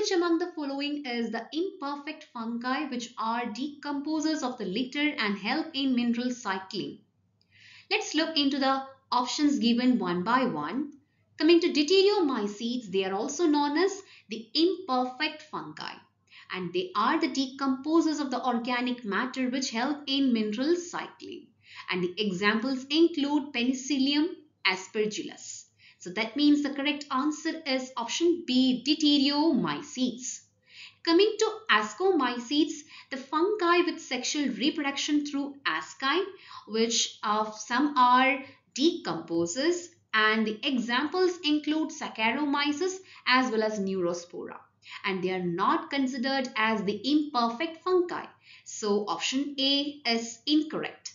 which among the following is the imperfect fungi which are decomposers of the litter and help in mineral cycling? Let's look into the options given one by one. Coming to deuteriomycetes, they are also known as the imperfect fungi, and they are the decomposers of the organic matter which help in mineral cycling. And the examples include Penicillium aspergillus. So that means the correct answer is option B, deuteriomycetes. Coming to ascomycetes, the fungi with sexual reproduction through asci, which some are decomposers, and the examples include Saccharomyces as well as Neurospora, and they are not considered as the imperfect fungi. So option A is incorrect.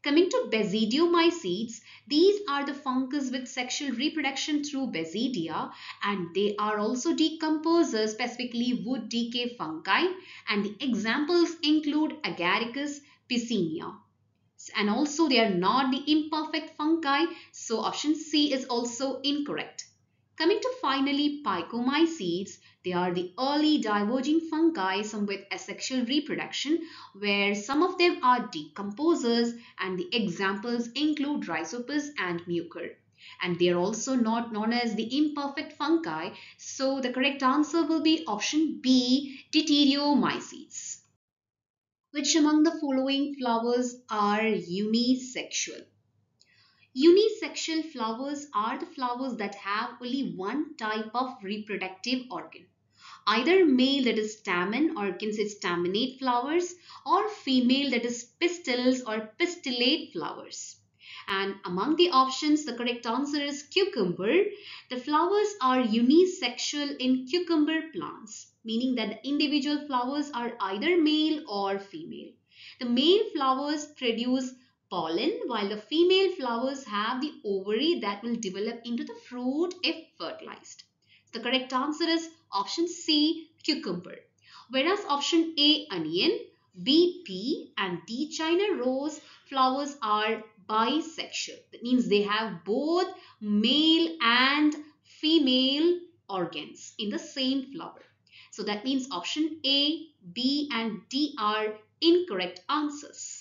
Coming to basidiomycetes, these are the fungus with sexual reproduction through basidia, and they are also decomposers, specifically wood decay fungi, and the examples include Agaricus piscinia. And also they are not the imperfect fungi, so option C is also incorrect. Coming to finally picomycetes, they are the early diverging fungi, some with asexual reproduction, where some of them are decomposers, and the examples include Rhizopus and Mucor. And they are also not known as the imperfect fungi, so the correct answer will be option B, deuteriomycetes. Which among the following flowers are unisexual? Unisexual flowers are the flowers that have only one type of reproductive organ. Either male, that is stamen or can say staminate flowers, or female, that is pistils or pistillate flowers. And among the options, the correct answer is cucumber. The flowers are unisexual in cucumber plants, meaning that the individual flowers are either male or female. The male flowers produce pollen, while the female flowers have the ovary that will develop into the fruit if fertilized. The correct answer is option C, cucumber. Whereas option A, onion, B, pea, and D, China rose flowers are bisexual. That means they have both male and female organs in the same flower. So that means option A, B, and D are incorrect answers.